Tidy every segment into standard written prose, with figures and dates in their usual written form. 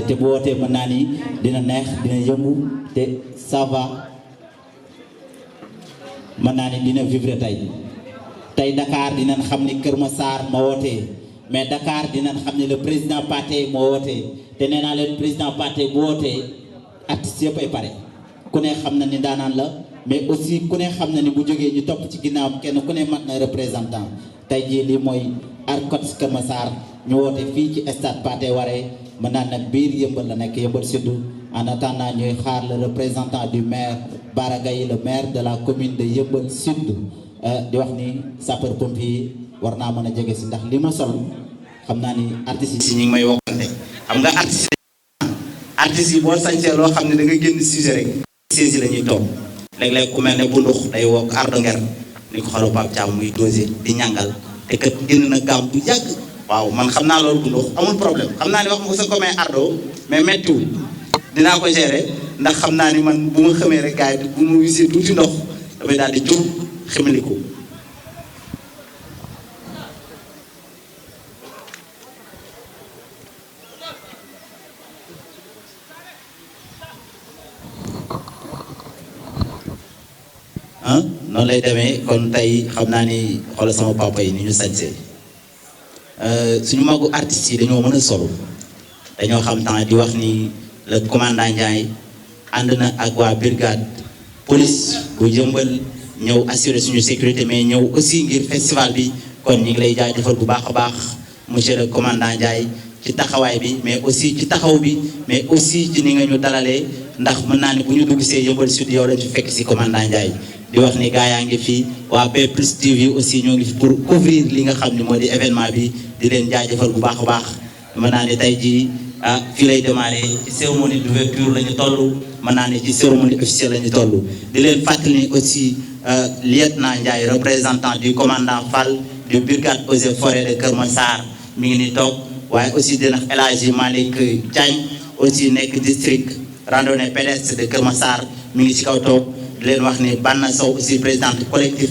te bu wootee mën naa ni dina neex dina yëngu te ça va mën naa ni dina vivre tey Dakar dinañ xam ni Kër Massar ma wootee mais Dakar dinañ xam ni le président Pathé moo wootee te nee naa leen président Pathé bu wootee artistes yëpp ay pare ku ne xam na ni daanaan la mais aussi ku ne xam na ni bu jógee ñu topp ci ginnaawam kenn ku ne mat na représentant tey jii lii mooy Arcos Kër Massar ñu woote fii ci stade Pathé Waré mën naa nag biir Yëmbal la nekk Yëmbal Sud en attendant ñuy xaar le représentant du maire Bara Gaye le maire de la commune de Yëmbal Sud di wax ni sapeur pompier war naa mën a jege si ndax li ma sol xam naa ni artistes yi ñu ngi may wokkante xam nga artistes yi boo sañsee loo xam ne da nga génn sujet rek saisi la ñuy toog léeg-léeg ku mel ne bu ndux day wokk ardo nger ni ko xalu Pape Thiam muy dosé di ñàngal te kat génn na gaam bu yàgg waaw man xam naa loolu bu ndux amul problème xam naa ni wax ma ko sa commun ardo mais méttiwul dinaa ko gérer ndax xam naa ni man bu ma xamee rek gars yi bu ma wisee tuuti ndox damay daal di jur ximaliku noonu lay demee kon tey xam naa ni xoolal sama papa yi ni ñu sañsee suñu magu artistes yi dañoo mën a solo dañoo xam temps di wax ni le commandant Ndiaye ànd na ak waa brigade police bu Yëmbal ñëw assurer suñu sécurité mais ñëw aussi ngir festival bi kon ñu ngi lay jaajëfal bu baax a baax monsieur le commandant Ndiaye ci taxawaay bi mais aussi ci taxaw bi mais aussi ci ni nga ñu dalalee ndax mën naa ni bu ñu dugg see Yëmbal Sud yow lañ fi fekk si commandant Ndiaye di wax ni gaa yaa ngi fi waa P Plus TV aussi ñoo ngi fi pour couvrir li nga xam ne moo di événement bi di leen jaajëfal bu baax a baax mën naa ni tey jii fii lay démarrer ci cérémonie d'ouverture la ñu toll mën naa ni ci cérémonie officielle la ñu toll di leen fàttali aussi lieutenant Ndiaye représentant du commandant Fall du brigade eaux et forêts de Kër Massar mi ngi ni toog waaye aussi dina El Hadji Malick Diagne aussi nekk district randonnée pédestre de Kër Massar mi ngi ci kaw toog di leen wax ni Banna Sow aussi présidente collectif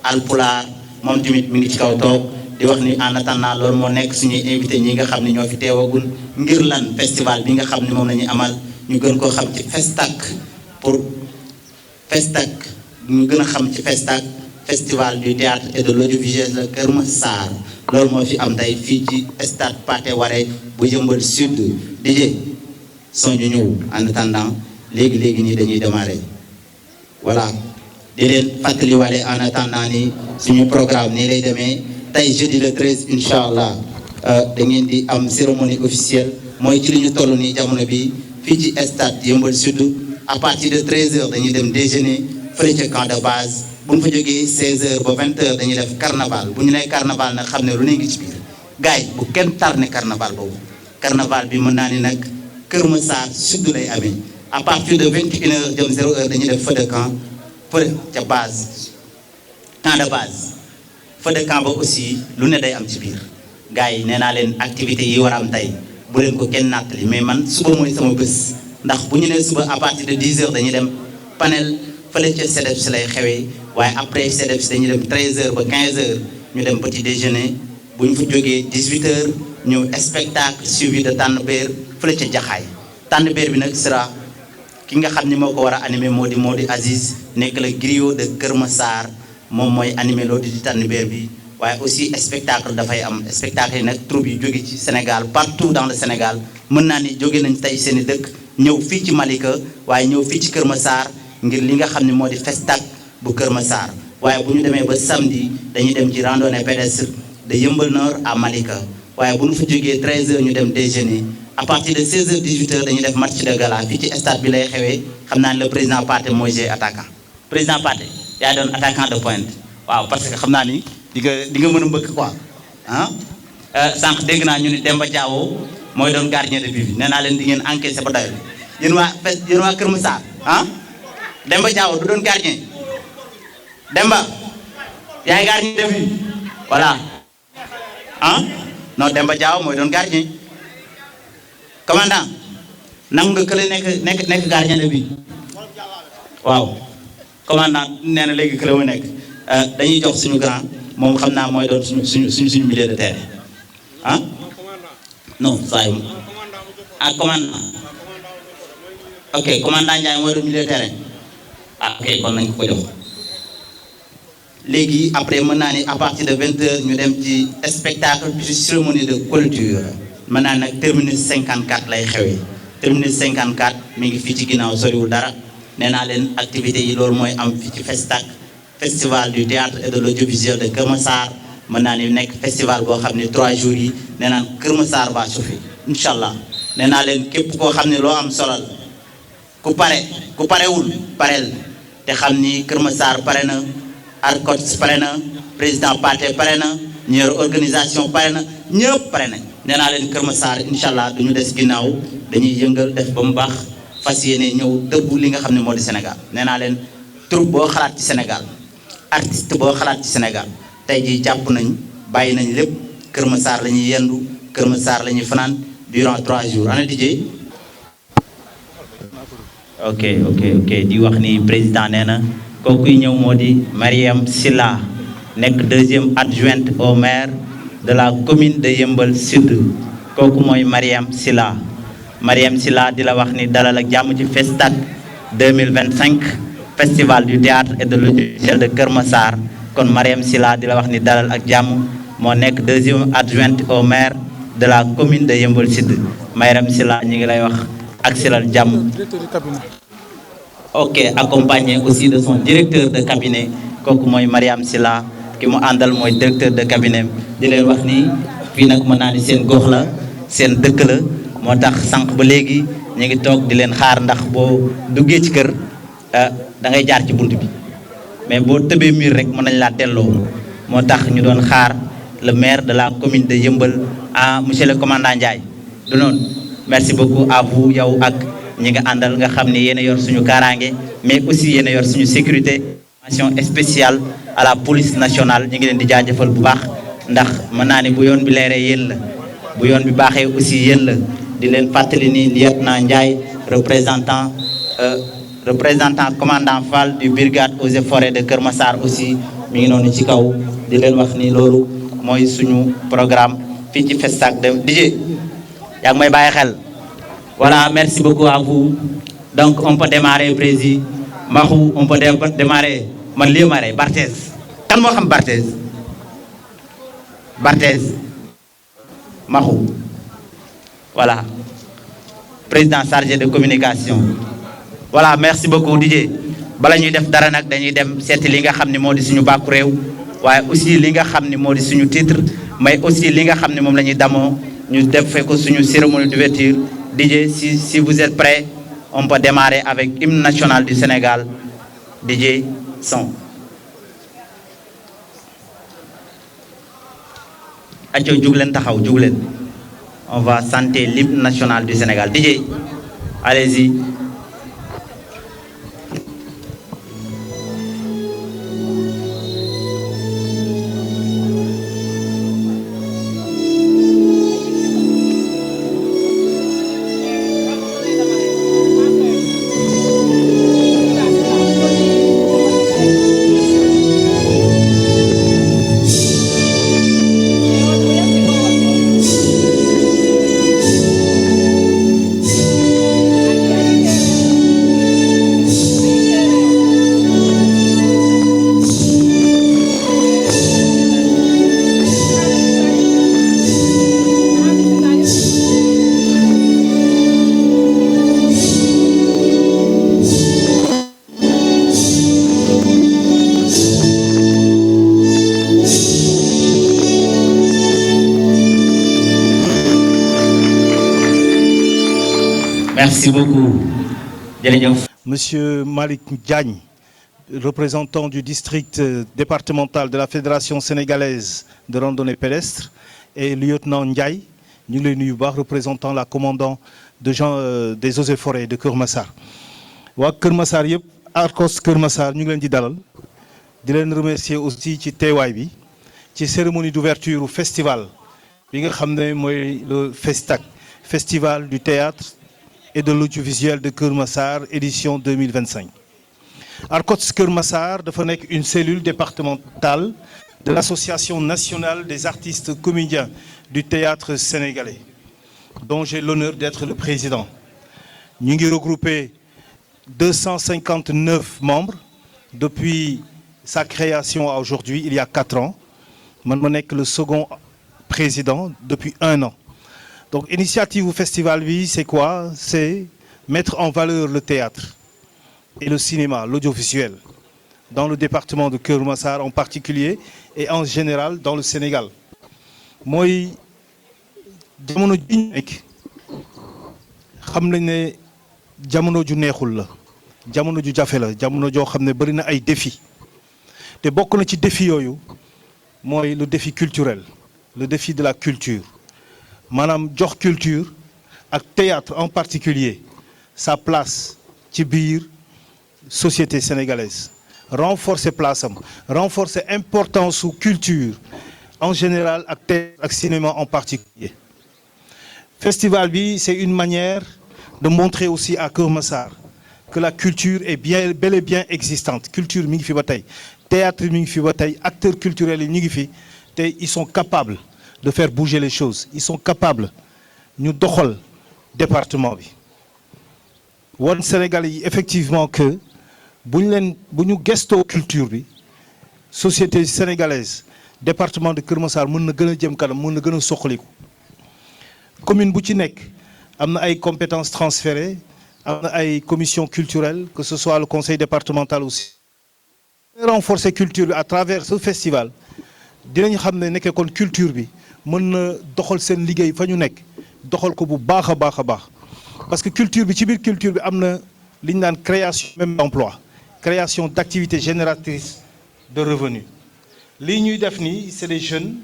Alpulaar moom tamit mi ngi ci kaw toog di wax ni en attendant loolu moo nekk suñuy invité ñi nga xam ne ñoo fi teewagul ngir lan festival bi nga xam ne moom la ñuy amal ñu gën koo xam ci Festac pour Festac ñu gën a xam ci Festac festival du théâtre et de l'audiovisuel de Kër Massar loolu moo fi am tey fii ci stade Pathé Waré bu Yëmbal Sud DJ son ñu ñëw en attendant léegi nii dañuy démarrer voilà di leen fàttaliwaale en attendant ni suñu programme nii lay demee tey jeudi le 13 incha allah da ngeen di am cérémonie officielle mooy ci li ñu toll nii jamono bi fii ci stade Yëmbal Sud à partir de 13h dañuy dem déjeuner fële ca camp de base bu ñu fa jógee 16h ba 20h dañuy def carnaval bu ñu nee carnaval nag xam ne lu ne ngi ci biir gars yi bu kenn tar ne carnaval boobu carnaval bi mën naa ni nag Kër Massar Sud lay amee à partir de 21h jëm 0h dañuy def feu de camp fële ca base camp de base feu de camp ba aussi lu ne day am ci biir gars yi nee naa leen activités yi war a am tey bu leen ko kenn nattali mais man suba mooy sama bés ndax bu ñu nee suba à partir de 10h dañuy dem panel fële ca CEDEPS lay xewee waaye après CEDEPS dañuy dem 13h ba 15h ñu dem petit déjeuner bu ñu fa jógee 18h ñëw spectacle suivi de tànnbeer fële ca Jaxaay tànnbeer bi nag sera ki nga xam ni moo ko war a animé moo di Aziz nekk le griot de Kër Massar moom mooy animé loolu di tànnbeer bi waaye aussi spectacle dafay am spectacle yi nag troupe yi jóge ci Sénégal partout dans le Sénégal mën naa ni jóge nañ tey seen i dëkk ñëw fii ci Malika waaye ñëw fii ci Kër Massar ngir li nga xam ne moo di Festac bu Kër Massar waaye bu ñu demee ba samedi dañuy dem ci randonnée pédestre de Yeumbeul Nord à Malika waaye bu ñu fa jógee 13h ñu dem déjeuner à partir de 16h 18h dañuy def match de gala fii ci stade bi lay xewee xam naa ne le président Pathé mooy jouer attaquant président Pathé yaa doon attaquant de pointe waaw parce que xam naa ni di nga mën a mbëkk quoi ah sànq dégg naa ñu ni Demba Diawo mooy doon gardien de but bi nee naa leen di ngeen encaissé ba doyul yéen waa Kër Massar ah Demba Diawo du doon gardien Demba yaay gardien de but voilà ah non Demba Diawo mooy doon gardien commandant nangu nga kële nekk gardien de but waaw commandant nee na léegi kële mu nekk dañuy jox suñu grand moom xam naa mooy doon suñu milieu de terrain ah non saa yi ah commandant ok commandant Ndiaye mooy milieu de terrain ah ok kon nañ ko jox léegi après mën naa ni à partir de 20h ñu dem ci spectacle puis cérémonie de clôture mën naa nag terminus 54 lay xewee terminus 54 mi ngi fii ci ginnaaw soriwul dara nee naa leen activités yi loolu mooy am fii ci Festac festival du théâtre et de l'audiovisuel de Kër Massar mën naa ni nekk festival boo xam ne 3 jours yi nee naan Kër Massar va chauffer incha allah nee naa leen képp koo xam ne loo am solal ku parewul pareel te xam ni Kër Massar pare na Arcots pare na président Pathé pare na ñu yor organisation pare na ñëpp pare nañ nee naa leen Kër Massar incha allah du ñu des ginnaaw dañuy yëngal def ba mu baax fas yéene ñëw dëbbu li nga xam ne moo di Sénégal nee naa leen troupe boo xalaat ci Sénégal artiste boo xalaat ci Sénégal tey jii jàpp nañ bàyyi nañ lépp Kër Massar la ñuy yendu Kër Massar la ñuy fanaan durant 3 jours ana DJ ok di wax ni président nee na kookuy ñëw moo di Mariam Silla nekk 2e adjointe au maire de la commune de Yeumbeul Sud kooku mooy Mariam Silla di la wax ni dalal ak jàmm ci Festac 2025 festival du théâtre et de l'audiovisuel de Kër Massar kon Mariam Silla di la wax ni dalal ak jàmm moo nekk 2e adjointe au maire de la commune de Yeumbeul Sud Mariam Silla ñi ngi lay wax ak silal jàmm ok accompagné aussi de son directeur de cabinet kooku mooy Mariam Silla ki mu àndal mooy directeur de cabinet di leen wax ni fii nag mën naa ni seen gox la seen dëkk la moo tax sànq ba léegi ñu ngi toog di leen xaar ndax boo duggee ci kër da ngay jaar ci bunt bi mais boo tëbee mur rek mën nañ laa delloo moo tax ñu doon xaar le maire de la commune de Yeumbeul monsieur le commandant Ndiaye du noonu merci beaucoup à vous yow ak ñi nga àndal nga xam ne yéen a yor suñu kaaraange mais aussi yéen a yor suñu sécurité mention spéciale à la police nationale ñu ngi leen di jaajëfal bu baax ndax mën naa ne bu yoon bi leeree yéen la bu yoon bi baaxee aussi yéen la di leen fàttali ni lieutenant Ndiaye représentant commandant Fall du brigade eaux et forêts de Kër Massar aussi mi ngi noonu ci kaw di leen wax ni loolu mooy suñu programme fii ci Festac de DJ yaa ngi may bàyyi xel voilà merci beaucoup à vous donc on peut démarrer président Mahou on peut démarrer man lii ma rey Barthez kan moo xam Barthez Mahou voilà président chargé de communication voilà merci beaucoup DJ bala ñuy def dara nag dañuy dem seeti li nga xam ne moo di suñu bàkku réew waaye aussi li nga xam ne moo di suñu titre mais aussi li nga xam ne moom la ñuy damoo ñu def ko suñu cérémonie d'ouverture DJ si vous êtes prêts on peut démarrer avec hymne national du Sénégal DJ son aco jug leen taxaw jug leen on va chanter l'hymne national du Sénégal DJ allez-y. Merci beaucoup. Monsieur Malik Diagne, représentant du district départemental de la Fédération sénégalaise de randonnée pédestre, et lieutenant Ndiaye, ñu ngi lay nuyu baax représentant la commandant des eaux et forêts de Kër Massar. waa Kër Massar yëpp Arcos Kër Massar ñu ngi leen di dalal di leen remercier aussi ci teewaay bi ci cérémonie d'ouverture u festival bi nga xam ne mooy le Festac, festival du théâtre et de l'audiovisuel de Kër Massar édition 2025. Arcots Kër Massar dafa nekk une cellule départementale de l'association nationale des artistes comédiens du théâtre sénégalais. dont j'ai l'honneur d'être le président. Ñu ngi regroupé 259 membres depuis sa création à aujourd'hui, il y a 4 ans. Man ma nekk le second président depuis 1 an. Donc initiative au festival bi c'est quoi? C'est mettre en valeur le théâtre et le cinéma, l'audiovisuel dans le département de Keur Massar en particulier et en général dans le Sénégal. Mooy jamono ji ñu nekk xam nañ ne jamono ju neexul la, jamono ju jafe la, jamono joo xam ne bari na ay défis te bokk na ci défi yooyu mooy le défi culturel, le défi de la culture. Maanaam jox culture ak théâtre en particulier sa place ci biir société sénégalaise, renforcer place am, renforcer importance su culture en général ak théâtre ak cinéma en particulier. Festival bi c'est une manière de montrer aussi à Keur Massar que la culture est bien bel et bien existante. Culture mi ngi fi ba tey, théâtre mi ngi fi ba tey, acteurs culturels yi ñu ngi fi te ils sont capables de faire bouger les choses, ils sont capables ñu doxal département bi. Wan Sénégalais yi effectivement que bu ñu gestoo culture bi société sénégalaise département de Keur Massar mën na gën a jëm kanam, mën na gën a soxaliku. Commune bu ci nekk am na ay compétences transférées, am na ay commission culturelle, que ce soit le conseil départemental aussi. Renforcer culture bi à travers ce festival dinañ xam ne nekkee kon culture bi mën na doxal seen liggéey fa ñu nekk doxal ko bu baax a baax a baax parce que culture bi ci biir culture bi am na li ñu naan création même d'emploi, création d'activités génératrices de revenus. lii ñuy def nii c'est des jeunes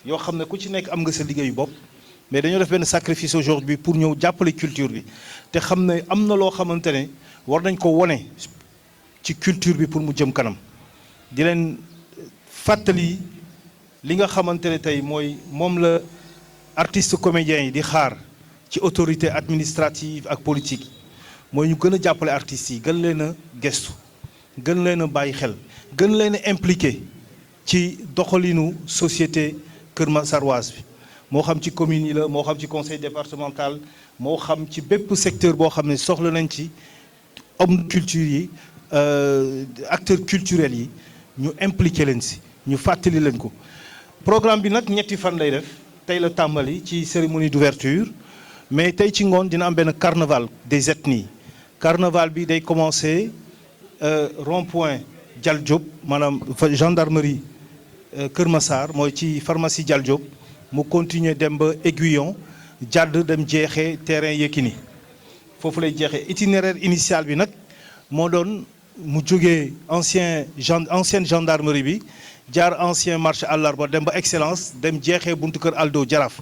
yoo xam ne ku ci nekk am nga sa liggéeyu bopp mais dañoo def benn sacrifice aujourd'hui pour ñëw jàppale culture bi te xam ne am na loo xamante ne war nañ ko wone ci culture bi pour mu jëm kanam. di leen fàttali li nga xamante ne tey mooy moom la artiste comédiens yi di xaar ci autorité administrative ak politique mooy ñu gën a jàppale artistes yi, gën leen a gestu, gën leen a bàyyi xel, gën leen a impliqué ci doxalinu société Keur Massaroise bi moo xam ci commune yi la, moo xam ci conseil départemental, moo xam ci bépp secteur boo xam ne soxla nañ ci homme culture yi, acteurs culturels yi ñu impliqué leen si, ñu fàttali leen ko. Programme bi nag ñetti fan lay def, tey la tàmbali ci cérémonie d'ouverture mais tey ci ngoon dina am benn carnaval des ethnies. Carnaval bi day commencer rond-point Dial Diop maanaam gendarmerie Keur Massar mooy ci pharmacie Dial Diop mu continuer dem ba Aiguillon jàdd dem jeexee terrain Yékini foofu lay jeexee. Itinéraire initial bi nag moo doon mu jógee ancienne gendarmerie bi jaar ancien marché àllarba dem ba excellence dem jeexee buntu kër Aldo Jaraaf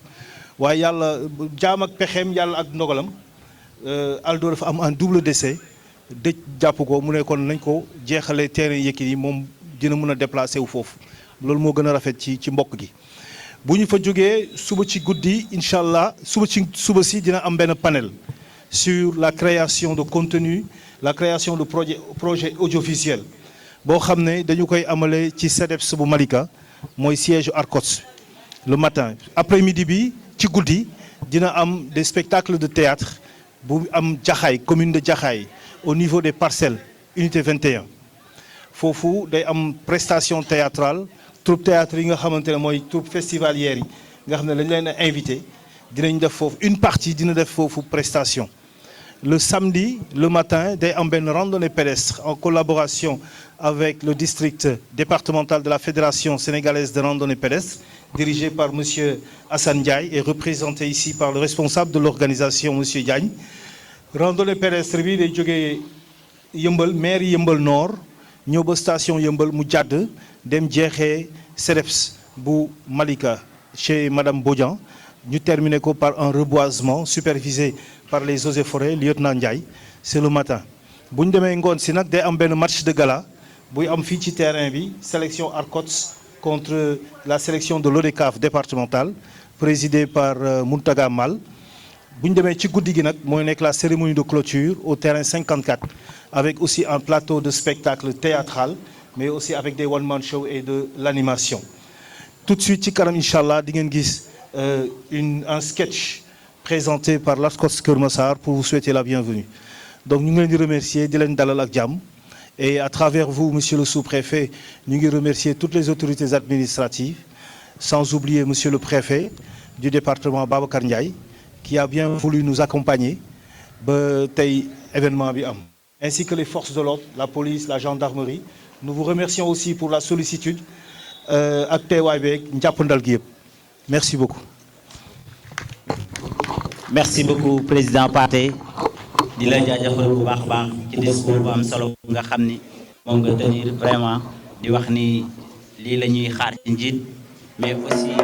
waaye yàlla jaam ak pexeem yàlla ak ndogalam Aldo dafa am un double décès dëj jàpp ko mu ne kon nañ ko jeexalee terrain Yékini moom dina mën a déplacer wu foofu loolu moo gën a rafet ci mbokk gi. bu ñu fa jógee suba ci guddi incha allah suba si dina am benn panel sur la création de contenu, la création de projet audiovisuel boo xam ne dañu koy amale ci CEDEPS bu Malika mooy siège ARCOS le matin. Après-midi bi ci guddi dina am des spectacles de théâtre bu am Jaxaay, commune de Jaxaay au niveau des parcelles unité 21 foofu day am prestation théâtrale, troupe théâtre yi nga xamante ne mooy troupe festivalière yi nga xam ne dañ leen a invité dinañ def foofu une partie dina def foofu prestation. Le samedi, le matin, day am benn randonnée pédestre en collaboration avec le district départemental de la Fédération sénégalaise de randonnée pédestre, dirigé par monsieur Assane Ndiaye et représenté ici par le responsable de l'organisation, monsieur Diagne. Randonnée pédestre bi day jógee Yëmbal, maire Yëmbal Nord, ñëw ba station Yëmbal mu jàdd dem jeexee CEDEPS bu Malika chez madame Bodian. Ñu terminer ko par un reboisement supervisé par les eaux et forêts lieutenant Ndiaye, c'est le matin. bu ñu demee ngoon si nag day am benn match de gala buy am fii ci terrain bi sélection ARCOS contre la sélection de l'ODCAV départementale présidée par Mountaga Mal. bu ñu demee ci guddi gi nag mooy nekk la cérémonie de clôture au terrain 54 avec aussi un plateau de spectacle théâtral mais aussi avec des one-man show et de l'animation. Tout de suite ci kanam incha allah di ngeen gis un sketch présenté par l'ASCOS Keur Massar pour vous souhaiter la bienvenue. Donc ñu ngi leen di remercier di leen dalal ak jàmm et à travers vous monsieur le sous-préfet ñu ngi remercier toutes les autorités administratives sans oublier monsieur le préfet du département Babacar Ndiaye qui a bien voulu nous accompagner ba tey événement bi am. Ainsi que les forces de l'ordre, la police, la gendarmerie. Nous vous remercions aussi pour la sollicitude ak teewaay beeg njàppandal gi yëpp. Merci beaucoup. Merci beaucoup président Pathé di la jaajëfal bu baax a baax ci discours bu am solo nga xam ni moom nga tenir vraiment di wax ni lii la ñuy xaar ci njiit mais aussi.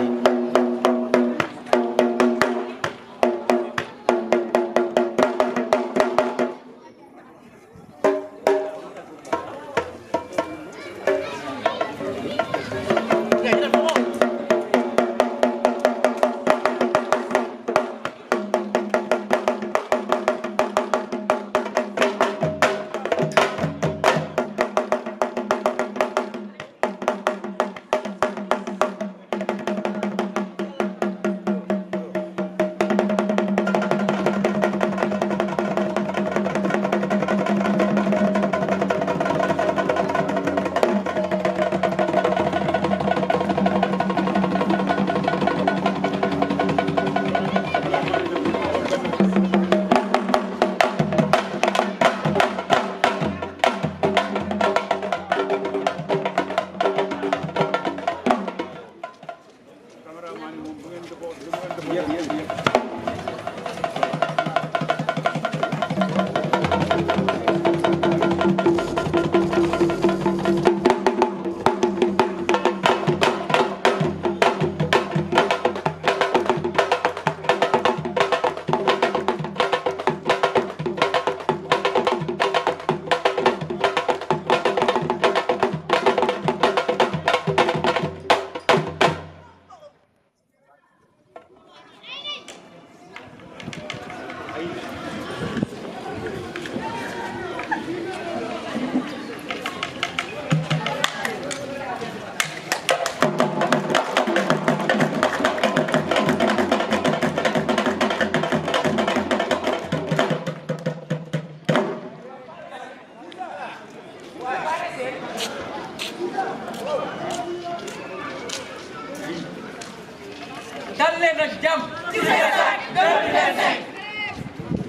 dal leen ak jàmm ci Sénégal 2025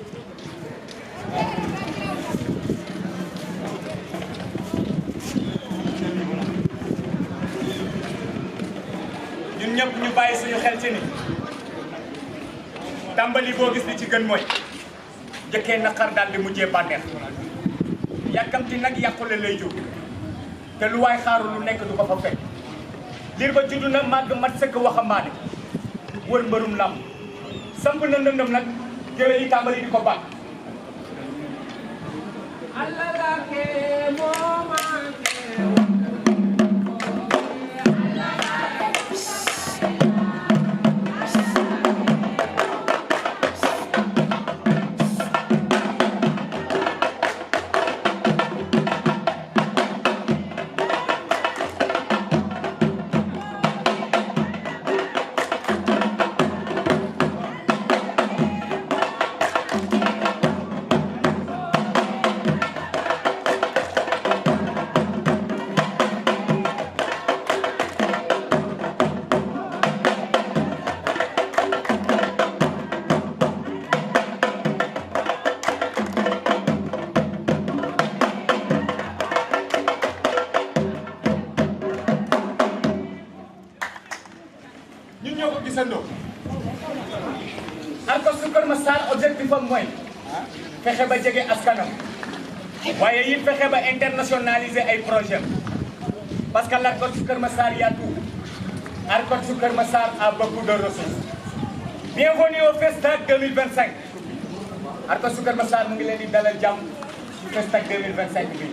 ñun ñëpp ñu bàyyi suñu xel ci ni tàmbali boo gis li ci gën mooy njëkkee naqar daal di mujjee bànneex yàkkamti nag yàqule lay jur te lu waay xaaru lu nekk du ko fa fekk liir ba juddu na màgg mat sëkk waxambaane wër mbërum lamb samp na ndëndëm nag géwél yi tàmbali di ko baax ñun ñoo ko gisandoo ARCOS su Keur Massar objectif am mooy fexe ba jege askanam waaye it fexe ba internationaliser ay projet parce que l'ARCOS su Keur Massar y a tout ARCOS su Keur Massar a beaucoup de ressources. Bienvenue au Festac 2025 ARCOS su Keur Massar mu ngi leen di dalal jàmm ci Festac 2025 bi.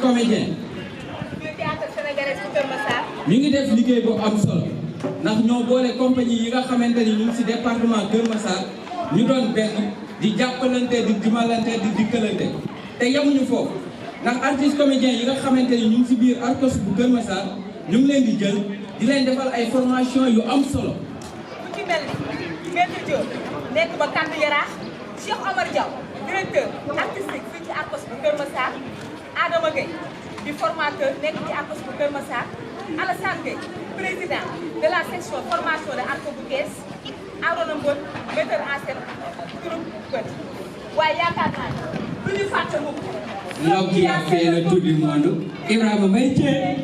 comédiens ñu ngi def liggéey bu am solo ndax ñoo boole compagnie yi nga xamante ni ñu ngi ci département Kër Massar ñu doon benn di jàppalante di dimbalante di dikkalante te yemuñu foofu ndax artistes comédiens yi nga xamante ni ñu ngi ci biir Arcos bu Kër Massar ñu ngi leen di jël di leen defal ay formation yu am solo. ku ci mel ni Maître Diop nekk ba Kàddu Yaraax Cheikh Omar Diaw directeur artistique fii ci Arcos bu Kër Massar Adama Gueye di formateur nekk ci Arcos bu Kër Massar Alassane Gueye président de la section formation de Arcos bu Kees Arona Mbodj metteur en scène groupe Bët waaye yaakaar naa ne du ñu fàtte mukk l'homme qui a fait le tour du monde Ibrahima Mbaye Dièye.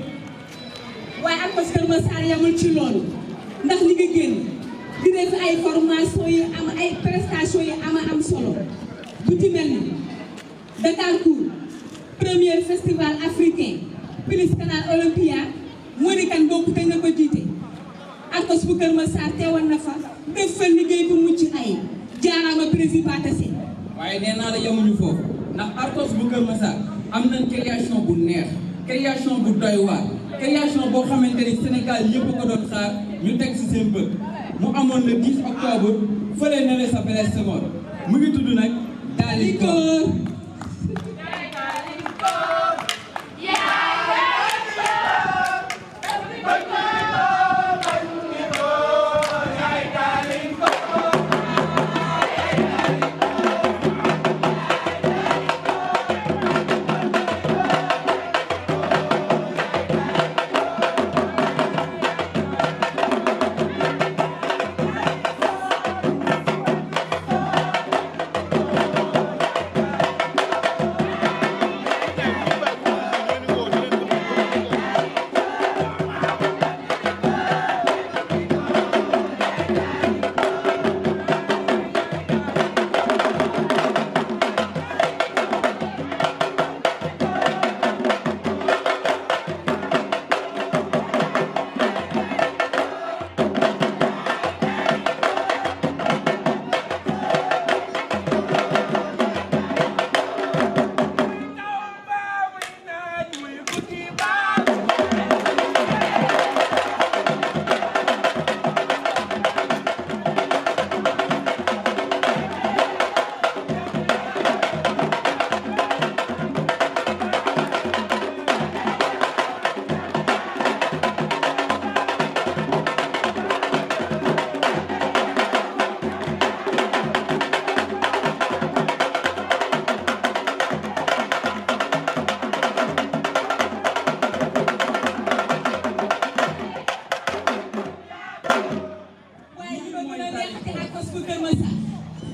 waaye Arcos Kër Massar yamul ci loolu ndax li nga génn di def ay formation yi am ay prestation yi am solo bu ci mel ni Dakarcourt premier festival africain plus Canal Olympia moo di kan bokk te nga ko jiite Arcos bu Kër Massar teewoon na fa def fa liggéey bu mucc ay jaaraama président Patase. waaye nee naa la yemuñu foofu ndax Arcos bu Kër Massar am nañ création bu neex création bu doy waar création boo xamante ni Sénégal yëpp ko doon xaar ñu teg ci seen bët mu amoon le 10 octobre fële na le sa Blaise Senghor mu ngi tudd nag Dalikoor.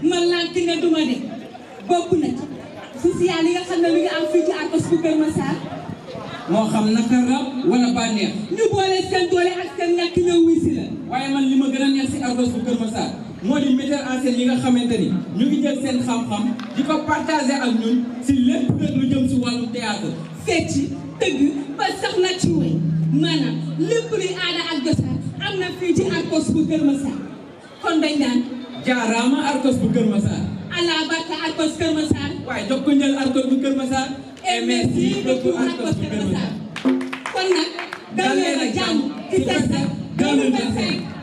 ma lànk ne duma de bokk na ci social yi nga xam ne mi ngi am fii ci Arcos bu Kër Massar moo xam naka rab wala bànneex ñu boole seen doole ak seen ñàkk ñëw wuy si la waaye man li ma gën a neex si Arcos bu Kër Massar moo di metteur en scène yi nga xamante ni ñu ngi jël seen xam-xam di ko partager ak ñun si lépp rek lu jëm si wàllu théâtre fecc tëgg ba sax na ci way maanaam lépp luy aada ak cosaan am na fii ci Arcos bu Kër Massar kon dañ daan jaaraama Arcos bu Kër Massar Allah barka Arcos Kër Massar waaye jox ko njël Arcos bu Kër Massar et merci beaucoup Arcos bu Kër Massar kon nag dal leen ak jàmm ci Festar 2025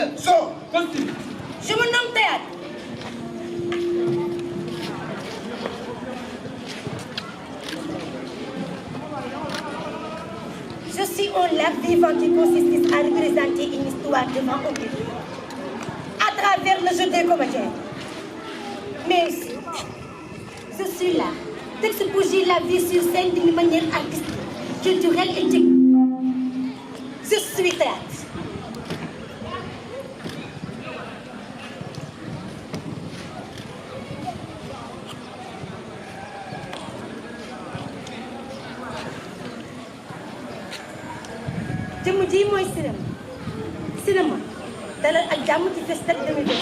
Lumière. Son. Costume. Je me nomme Théâtre. Je suis un lac vivant qui consiste à représenter une histoire devant un public à travers le jeu des comédiens. Mais aussi, je suis là d'exposer la vie sur scène d'une manière artistique, culturelle et technique. Je suis Théâtre. jëmm ji mooy cinéma dalal ak jàmm ci Festal 2025.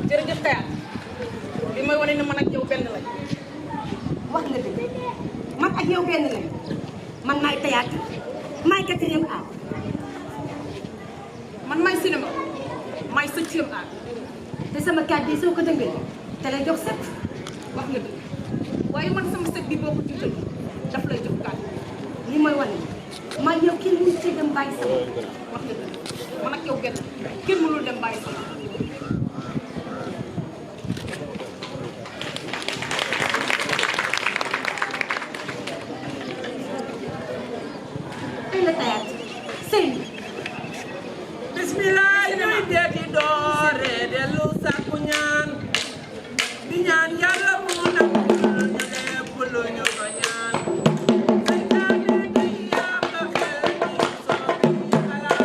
jërëjëf Théâtre li may wane ne man ak yow benn lañ. wax nga dëgg man ak yow benn lañ man maay Théâtre maay 4e art. man maay cinéma maay 7e art. te sama kàddu yi soo ko dëngalee te lay jox set. wax nga dëgg waaye man sama set bi boo ko jiital daf lay jox kàddu. li mooy wane man yow kenn mënu ci dem bàyyi sama. wax nga dëgg man ak yow benn kenn mënul dem bàyyi sama. ay la Théâtre sëy bi. bismillah ñuy deeti doore dellu sàkku ñaan di ñaan yàlla mu nangul ñu lépp lu ñu ko ñaan seytaane di yàq xel ñi soo di xalaat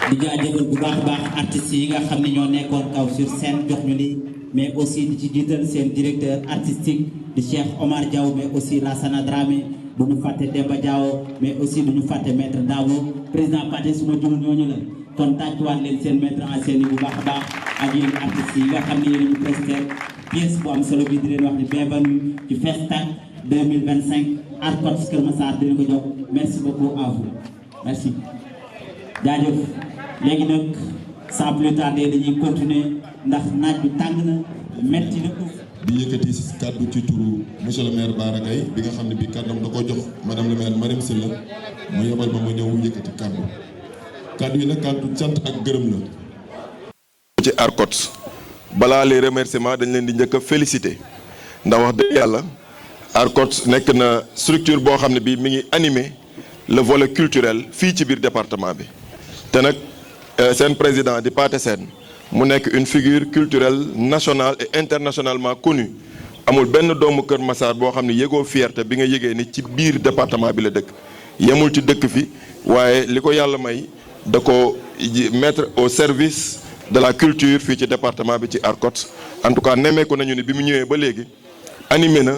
di jaajëfal bu baax a baax artistes yi nga xam ne ñoo nekkoon kaw sur scène jox ñu li mais aussi di ci jiital seen directeur artistique di Cheikh Omar Diaw mais aussi Lassana Dramé du ñu fàtte Demba Diaw mais aussi du ñu fàtte maître Dabo président Pathé suma jumul ñooñu la kon tàccuwaat leen seen maître en scène yi bu baax a baax ak yéen artistes yi nga xam ne yéen ñu presté pièce bu am solo bi di leen wax ni bienvenue ci Festal 2025 Arcots Kër Massar di leen ko jox merci beaucoup à vous merci jaajëf léegi nag sans plus tarder dañuy continuer ndax naaj bi tàng na metti na ko. di yëkkati si kàddu ci turu monsieur le maire Bara Gaye bi nga xam ne bii kàddam da koo jox madame le maire Mariam Sylla mu yebal ma ma ñëw yëkkati kàddu yi nag kàddu sant ak gërëm la. ci Arcots balaa les remerciements dañ leen di njëkk a féliciter ndax wax dëgg yàlla Arcots nekk na structure boo xam ne bii mi ngi animer le volet culturel fii ci biir département bi te nag seen président di Pathé Sène mu nekk une figure culturelle nationale et internationalement connue amul benn doomu Kër Massar boo xam ne yëgoo fierté bi nga yëgee ni ci biir département bi la dëkk yemul ci dëkk fi waaye li ko yàlla may da ko mettre au service de la culture fii ci département bi ci Arcots en tout cas nemmeeku nañu ni bi mu ñëwee ba léegi animé na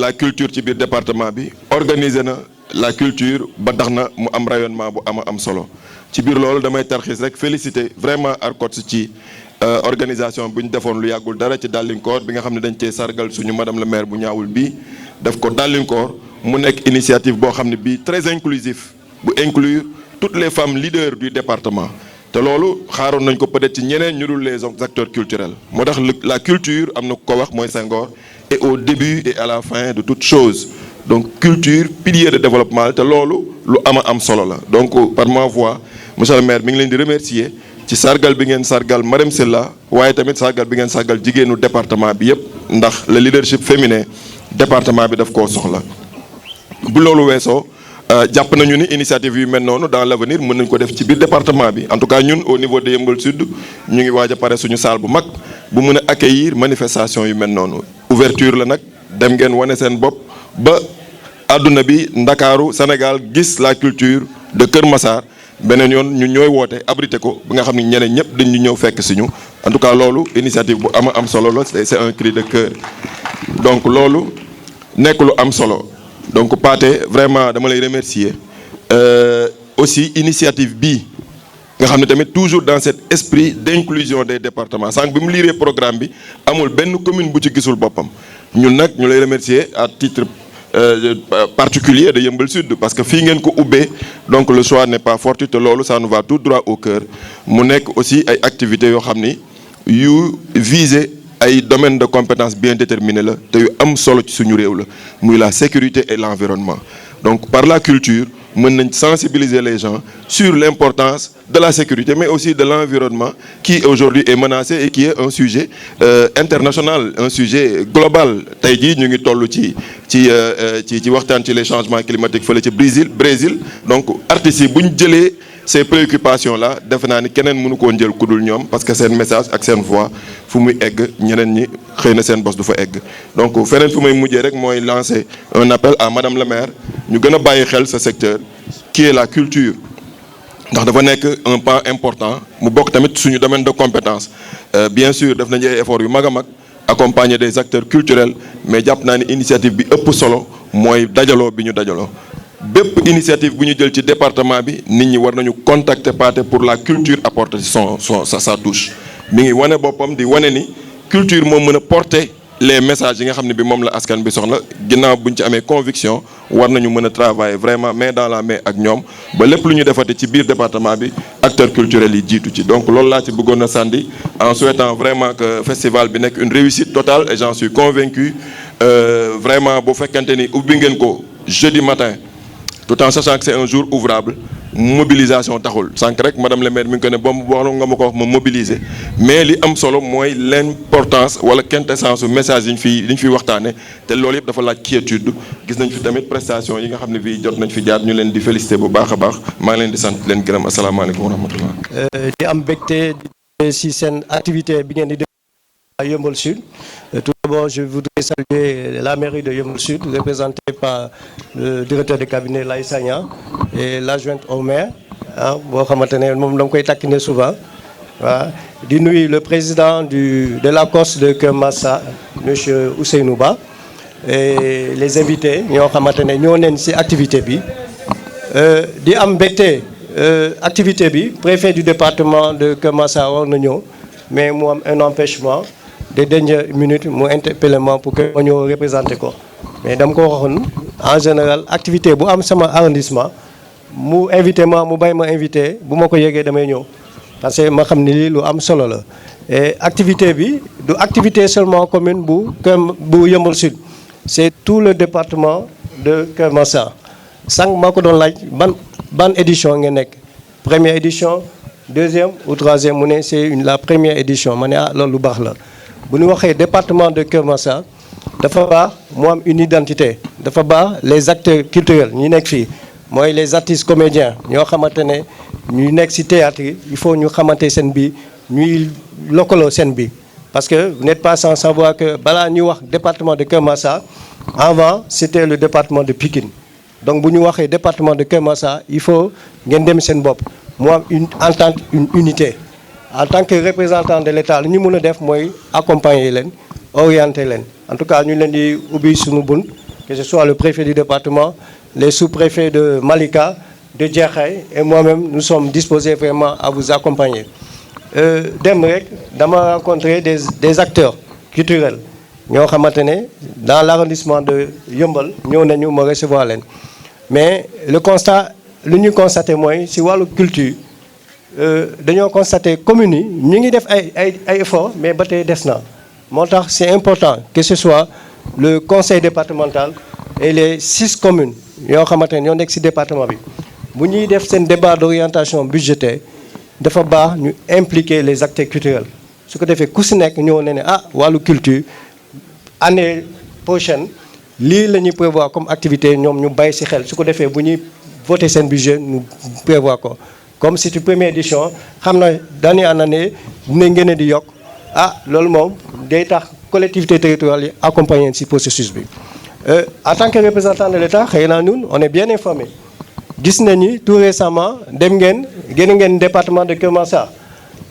la culture ci biir département bi organisé na la culture ba tax na mu am rayonnement bu am solo ci biir loolu damay tarxiis rek féliciter vraiment Arcots ci organisation bu ñu defoon lu yàggul dara ci Dallinkoor bi nga xam ne dañ cee sargal suñu madame le maire bu ñaawul bii def ko Dallinkoor mu nekk initiative boo xam ne bii très inclusif bu inclure toutes les femmes leaders du département te loolu xaaroon nañ ko peut-être ci ñeneen ñu dul les acteurs culturels moo tax la culture am na ko wax mooy Senghor et au début et à la fin de toute chose donc culture pilier de développement te loolu lu am solo la donc par ma voix monsieur le maire mi ngi leen di remercier ci sargal bi ngeen sargal Marème Sylla waaye tamit sargal bi ngeen sargal jigéenu département bi yépp ndax le leadership féminin département bi daf koo soxla bu loolu weesoo jàpp nañu ni initiative yu mel noonu dans l'avenir mën nañ ko def ci biir département bi en tout cas ñun au niveau de Yeumbeul Sud ñu ngi waaj a pare suñu salle bu mag bu mën a accueillir manifestation yu mel noonu ouverture la nag dem ngeen wane seen bopp ba àdduna bi Ndakaaru Sénégal gis la culture de Kër Massar beneen yoon ñu ñooy woote abrité ko ba nga xam ne ñeneen ñëpp dañ ñu ñëw fekk si ñu en tout cas loolu initiative bu am solo la c'est un cri de cœur donc loolu nekk lu am solo donc Pathé vraiment dama lay remercier aussi initiative bii nga xam ne tamit toujours dans cet esprit d'inclusion des départements sànq bi mu liiree programme bi amul benn commune bu ci gisul boppam ñun nag ñu lay remercier à titre particulier de Yeumbeul Sud parce que fii ngeen ko ubbee donc le choix n'est pas fortuit te loolu ça nous va tout droit au cœur mu nekk aussi ay activités yoo xam ni yu viser ay domaines de compétences bien déterminés la te yu am solo ci suñu réew la muy la sécurité et l'environnement donc par la culture mën nañ sensibiliser les gens sur l'importance de la sécurité mais aussi de l'environnement qui aujourd'hui est menacé et qui est un sujet international un sujet global tey jii ñu ngi toll ci waxtaan ci les changements climatiques fële ci Brésil donc artistes yi bu ñu jëlee ces préoccupations là defe naa ni keneen mënu koo jël ku dul ñoom parce que seen message ak seen voix fu muy egg ñeneen ñi xëy na seen bos du fa egg donc feneen fu may mujjee rek mooy lancer un appel à madame le maire ñu gën a bàyyi xel ce secteur qui est la culture ndax dafa nekk un pan important mu bokk tamit suñu domaine de compétence bien sûr def nañu ay efforts yu mag a mag accompagner des acteurs culturels mais jàpp naa ni initiative bi ëpp solo mooy dajaloo bi ñu dajaloo bépp initiative bu ñu jël ci département bi nit ñi war nañu contacter Pathé pour la culture apporter sa touche mi ngi wane boppam di wane ni culture moo mën a porter les messages yi nga xam ne bi moom la askan bi soxla ginnaaw bu ñu ci amee conviction war nañu mën a travailler vraiment main dans la main ak ñoom ba lépp lu ñu defati ci biir département bi acteurs culturels yi jiitu ci donc loolu laa ci bëggoon a sànni en souhaitant vraiment que festival bi nekk une réussite totale et j'en suis convaincu vraiment bu fekkante ni ubbi ngeen ko jeudi matin tout en sachant que c'est un jour ouvrable mobilisation taxul sànq rek madame le maire mi ngi ko ne bom wax nga ma ko wax ma mobiliser mais li am solo mooy l'importance wala quintessence su message yi ñu fi waxtaane te loolu yëpp dafa laaj quiétude gis nañ fi tamit prestation yi nga xam ne bii jot nañ fi jaar ñu leen di féliciter bu baax a baax maa ngi leen di sant leen gërëm asalaamaaleykum wa rahmatullah di am mbégte si seen activité bi ngeen di def à Yeumbeul Sud. Tout d'abord, je voudrais saluer la mairie de Yeumbeul Sud, représentée par le directeur de cabinet Laye Sagna et l'adjointe au maire. Boo xamante ne moom dama koy takkine souvent. Voilà. Di nuyu le président de la COS de Keur Massar, monsieur Ousseynou Ba, et les invités ñoo xamante ne ñoo neen ci activité bi. Di am mbégte activité bi préfet du département de Keur Massar war na ñëw mais mu am un empêchement. de dernière minute mu interpellé ma pour que ma ñëw représenté ko mais dama ko waxoon en général activité bu am sama arrondissement mu invité ma mu bay ma invité bu ma ko yégee damay ñëw parce que ma xam ni lii lu am solo la et activité bi du activité seulement commune bu Yeumbeul Sud c'est tout le département de Keur Massar sànq maa ko doon laaj ban édition nga nekk première édition deuxième ou troisième mu ne c'est la première édition ma ne loolu lu baax la bu ñu waxee département de Keur Massar dafa baax mu am une identité dafa baax les acteurs culturels ñi nekk fii mooy les artistes comédiens ñoo xamante ne ñu nekk ci théâtre yi il faut ñu xamante seen bi ñuy lëkkaloo seen bi parce que vous n'êtes pas sans savoir que balaa ñuy wax département de Keur Massar avant c'était le département de Pikine donc bu ñu waxee département de Keur Massar il faut ngeen dem seen bopp mu am une entente une unité en tant que représentant de l'État li ñu mën a def mooy accompagner leen orienter leen en tout cas ñu leen di ubbi suñu bunt que ce soit le préfet du département les sous-préfets de Malika de Jaxaay et moi-même nous sommes disposés vraiment à vous accompagner dem rek dama rencontrer des acteurs culturels ñoo xamante ne dans l'arrondissement de Yeumbeul ñëw nañu ma recevoir leen mais le constat lu ñu constaté mooy ci wàllu culture dañoo constaté communes yi ñu ngi def ay efforts mais ba tey des na moo tax c'est important que ce soit le conseil départemental et les 6 communes yoo xamante ne ñoo nekk ci département bi bu ñuy def seen débat d'orientation budgétaire dafa baax ñu impliquer les acteurs culturels su ko defee ku ci nekk ñëw ne wàllu culture année prochaine lii la ñuy prévoir comme activité ñoom ñu bàyyi ci xel su ko defee bu ñuy voter seen budget ñu prévoir ko comme c'est une première édition xam na d'année en année dinañ gën a di yokk loolu moom day tax collectivité territoriale yi accompagner ci processus bi en tant que représentant de l'État xëy na ñun on est bien informé gis nañu tout récemment dem ngeen département de Keur Massar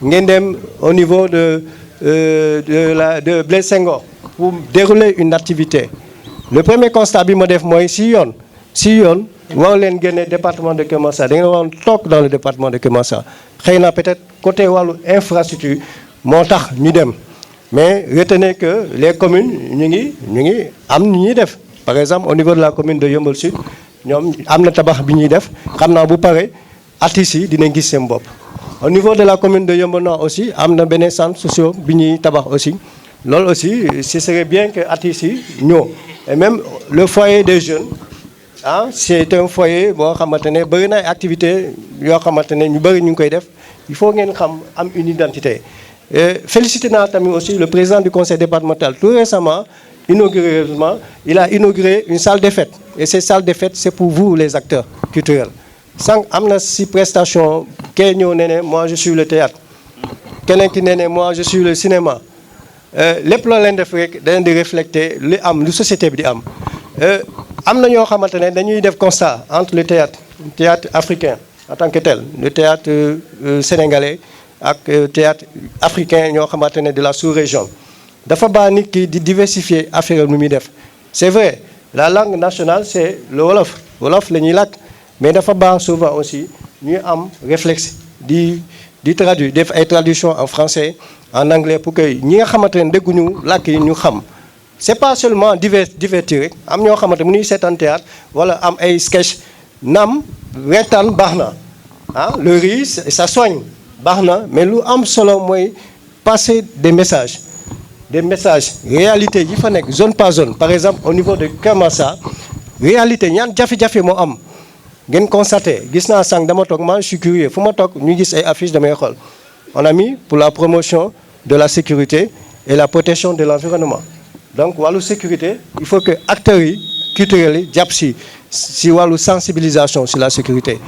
ngeen dem au niveau de Blaise Senghor pour dérouler une activité le premier constat bi ma def mooy si yoon war leen génne département de Keur Massar da ngeen waroon toog dans le département de Keur Massar xëy na peut-être côté wàllu infrastructure moo tax ñu dem mais retenez que les communes ñu ngi am ni ñuy def par exemple au niveau de la commune de Yeumbeul Sud ñoom am na tabax bi ñuy def xam naa bu pare artistes yi dinañ gis seen bopp. au niveau de la commune de Yeumbeul Nord aussi am na beneen centre social bi ñuy tabax aussi loolu aussi ce serait bien que artistes yi ñëw et même le foyer des jeunes c'est un foyer boo xamante ne bëri na ay activités yoo xamante ne ñu bëri ñu ngi koy def il faut ngeen xam am une identité. Félicité naa tamit aussi le président du conseil départemental tout récemment il a inauguré une salle des fêtes et cette salle des fêtes c'est pour vous les acteurs culturels sànq am na si prestation kee ñëw ne moi je suis le théâtre keneen ki ne moi je suis le cinéma lépp loo leen def rek da leen di refléter li am lu société bi di am na ñoo xamante ne dañuy def constat entre le théâtre africain en tant que tel le théâtre sénégalais ak théâtre africain ñoo xamante ne de la sous-région dafa baax nit ki di diversifier affaire nu muy def c'est vrai la langue nationale c'est le wolof la ñuy làkk mais dafa baax souvent aussi ñuy am réflexe di traduire def ay traduction en français en anglais pour que ñi nga xamante ne dégguñu làkk yi ñu xam c'est pas seulement divertir rek am ñoo xamante mu ñuy seetaan théâtre wala am ay sketch naam reetaan baax na le rire ça soigne baax na mais lu am solo mooy passer des messages réalité yi fa nekk zone par zone par exemple au niveau de Keur Massar réalité ñaan jafe-jafe moo am ngeen constaté gis naa sànq dama toog je suis curieux fu ma toog ñu gis ay affiches damay xool on a mis pour la promotion de la sécurité et la protection de l'environnement donc wàllu sécurité il faut que acteurs yi culturels yi jàpp si wàllu sensibilisation sur la sécurité